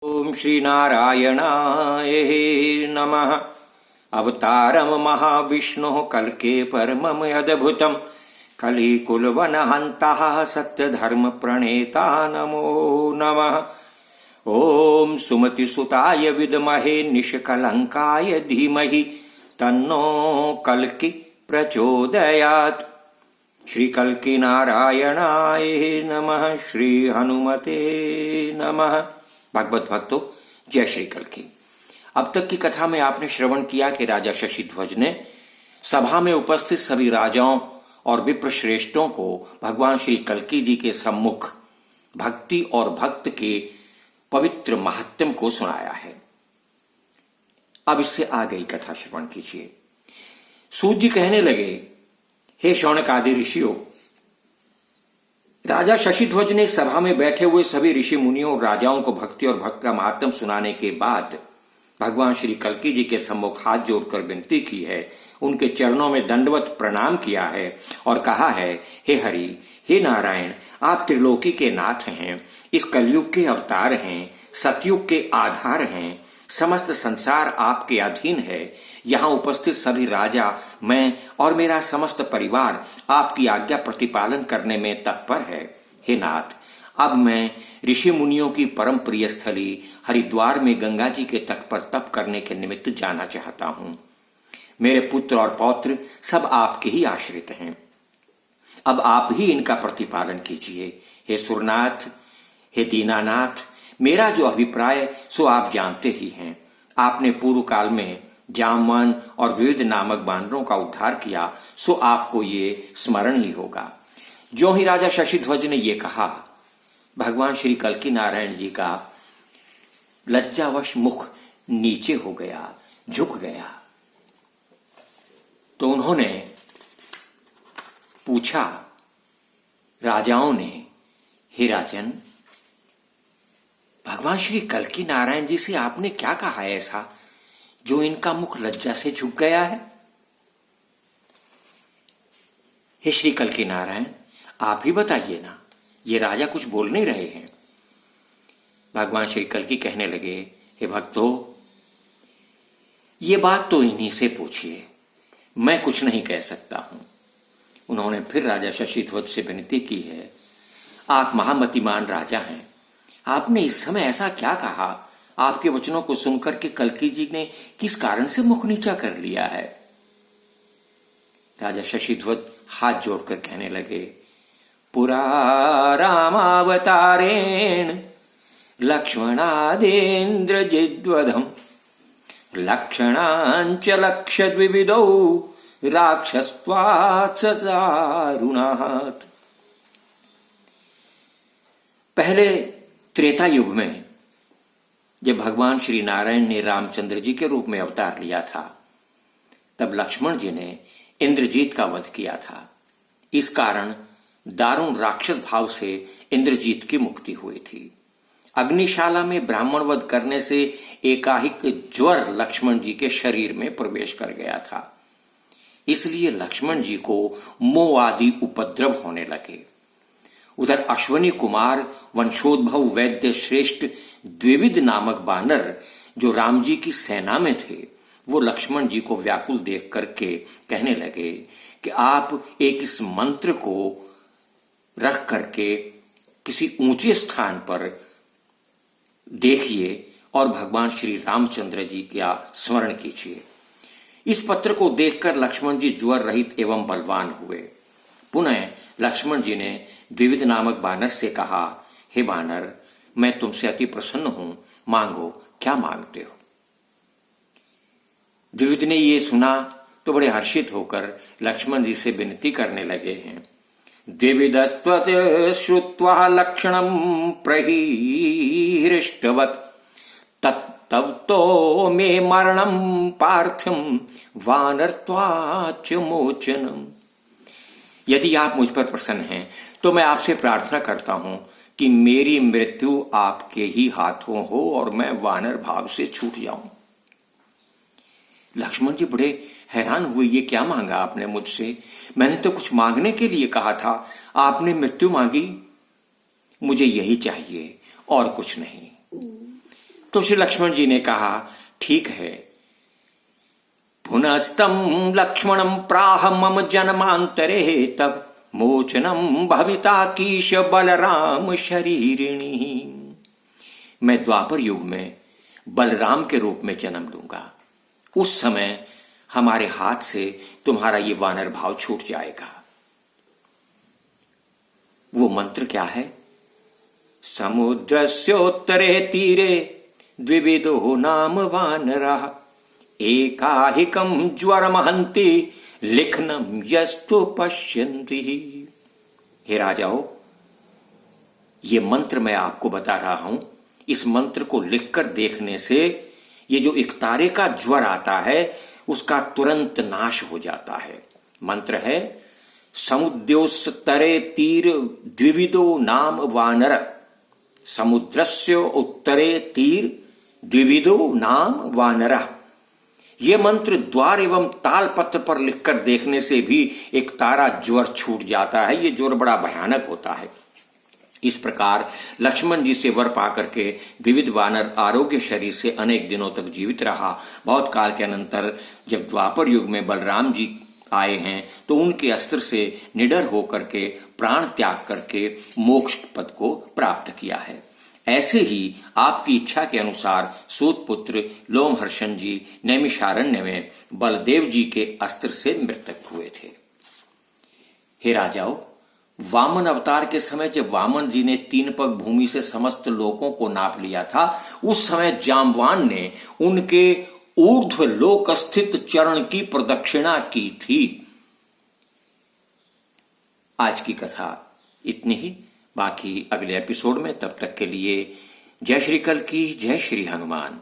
ओम श्री नारायणाय नमः। अवतारम महाविष्णु कल्के परमम अद्भुतम कलिकुलवनहन्तः सत्यधर्म प्रणेता नमो नमः। ओम सुमतिसुताय विद्महे निष्कलंकाय धीमहि तन्नो कल्कि प्रचोदयात्। श्री कल्कि नारायणाय नमः। श्री हनुमते नमः। भागवत भक्तों, जय श्री कल्कि। अब तक की कथा में आपने श्रवण किया कि राजा शशिध्वज ने सभा में उपस्थित सभी राजाओं और विप्र श्रेष्ठों को भगवान श्री कल्कि जी के सम्मुख भक्ति और भक्त के पवित्र महात्म्य को सुनाया है। अब इससे आगे कथा श्रवण कीजिए। सूत जी कहने लगे, हे शौनक आदि ऋषियों, राजा शशिध्वज ने सभा में बैठे हुए सभी ऋषि मुनियों और राजाओं को भक्ति और भक्त का महात्म सुनाने के बाद भगवान श्री कल्कि जी के सम्मुख हाथ जोड़कर विनती की है, उनके चरणों में दंडवत प्रणाम किया है और कहा है, हे हरि, हे नारायण, आप त्रिलोकी के नाथ हैं, इस कलयुग के अवतार हैं, सतयुग के आधार हैं, समस्त संसार आपके अधीन है। यहाँ उपस्थित सभी राजा, मैं और मेरा समस्त परिवार आपकी आज्ञा प्रतिपालन करने में तत्पर है। हे नाथ, अब मैं ऋषि मुनियों की परम प्रिय स्थली हरिद्वार में गंगा जी के तट पर तप करने के निमित्त जाना चाहता हूँ। मेरे पुत्र और पौत्र सब आपके ही आश्रित हैं। अब आप ही इनका प्रतिपालन कीजिए। हे सुरनाथ, हे दीनानाथ, मेरा जो अभिप्राय सो आप जानते ही हैं। आपने पूर्व काल में जामवन और विविध नामक बानरों का उद्धार किया, सो आपको ये स्मरण ही होगा। जो ही राजा शशिध्वज ने ये कहा, भगवान श्री कल्कि नारायण जी का लज्जावश मुख नीचे हो गया, झुक गया। तो उन्होंने पूछा राजाओं ने, हे राजन, भगवान श्री कल्कि नारायण जी से आपने क्या कहा है ऐसा जो इनका मुख लज्जा से झुक गया है? हे श्री कल्कि नारायण, आप ही बताइए ना, ये राजा कुछ बोल नहीं रहे हैं। भगवान श्री कल्कि कहने लगे, हे भक्तों, ये बात तो इन्हीं से पूछिए, मैं कुछ नहीं कह सकता हूं। उन्होंने फिर राजा शशिध्वज से विनती की है, आप महामतिमान राजा हैं, आपने इस समय ऐसा क्या कहा? आपके वचनों को सुनकर के कल्कि जी ने किस कारण से मुख नीचा कर लिया है? राजा शशिध्वज हाथ जोड़कर कहने लगे, पुरा रामावतारेण लक्ष्मणादेन्द्रजिद्वधम लक्षणांच लक्षद्विविधौ राक्षसत्वात् सदारुणात्। पहले त्रेता युग में जब भगवान श्री नारायण ने रामचंद्र जी के रूप में अवतार लिया था, तब लक्ष्मण जी ने इंद्रजीत का वध किया था। इस कारण दारुण राक्षस भाव से इंद्रजीत की मुक्ति हुई थी। अग्निशाला में ब्राह्मण वध करने से एकाएक ज्वर लक्ष्मण जी के शरीर में प्रवेश कर गया था, इसलिए लक्ष्मण जी को मोह आदि उपद्रव होने लगे। उधर अश्वनी कुमार वंशोद्भव वैद्य श्रेष्ठ द्विविध नामक बानर जो राम जी की सेना में थे, वो लक्ष्मण जी को व्याकुल देख करके कहने लगे कि आप एक इस मंत्र को रख करके किसी ऊंचे स्थान पर देखिए और भगवान श्री रामचंद्र जी का स्मरण कीजिए। इस पत्र को देखकर लक्ष्मण जी ज्वर रहित एवं बलवान हुए। पुनः लक्ष्मण जी ने द्विविध नामक बानर से कहा, हे बानर, मैं तुमसे अति प्रसन्न हूं, मांगो, क्या मांगते हो? द्विविध ने ये सुना तो बड़े हर्षित होकर लक्ष्मण जी से विनती करने लगे हैं। द्विविधत्वत् श्रुत्वा लक्षणं प्रहीहृष्टवत् तव तो मे मरणं पार्थं वानरत्वाच्च मोचनम्। यदि आप मुझ पर प्रसन्न हैं तो मैं आपसे प्रार्थना करता हूं कि मेरी मृत्यु आपके ही हाथों हो और मैं वानर भाव से छूट जाऊं। लक्ष्मण जी बड़े हैरान हुए, ये क्या मांगा आपने मुझसे? मैंने तो कुछ मांगने के लिए कहा था, आपने मृत्यु मांगी। मुझे यही चाहिए और कुछ नहीं। तो श्री लक्ष्मण जी ने कहा, ठीक है। पुनस्तम लक्ष्मणम प्राह मम जन्मांतरे तब मोचनम भविता कीश बलराम शरीरिणी। मैं द्वापर युग में बलराम के रूप में जन्म लूंगा। उस समय हमारे हाथ से तुम्हारा ये वानर भाव छूट जाएगा। वो मंत्र क्या है? समुद्रस्योत्तरे तीरे द्विविदो नाम वानरः एकाहिकं ज्वरमहन्ति लिखनम यस्तु पश्यन्ति। हे राजाओ, ये मंत्र मैं आपको बता रहा हूं। इस मंत्र को लिखकर देखने से ये जो एक तारे का ज्वर आता है उसका तुरंत नाश हो जाता है। मंत्र है समुद्रोत्तरे तीर द्विविदो नाम वानर। समुद्रस्य उत्तरे तीर द्विविदो नाम वानर। ये मंत्र द्वार एवं ताल पत्र पर लिखकर देखने से भी एक तारा ज्वर छूट जाता है। ये ज्वर बड़ा भयानक होता है। इस प्रकार लक्ष्मण जी से वर पाकर के द्विविद वानर आरोग्य शरीर से अनेक दिनों तक जीवित रहा। बहुत काल के अनंतर जब द्वापर युग में बलराम जी आए हैं तो उनके अस्त्र से निडर होकर के प्राण त्याग करके मोक्ष पद को प्राप्त किया है। ऐसे ही आपकी इच्छा के अनुसार सूत पुत्र लोमहर्षण जी नैमिषारण्य में बलदेव जी के अस्त्र से मृतक हुए थे। हे राजाओ, वामन अवतार के समय जब वामन जी ने 3 पग भूमि से समस्त लोकों को नाप लिया था, उस समय जाम्बवान ने उनके ऊर्ध्व लोक स्थित चरण की प्रदक्षिणा की थी। आज की कथा इतनी ही। बाकी अगले एपिसोड में। तब तक के लिए जय श्री कल्की, जय श्री हनुमान।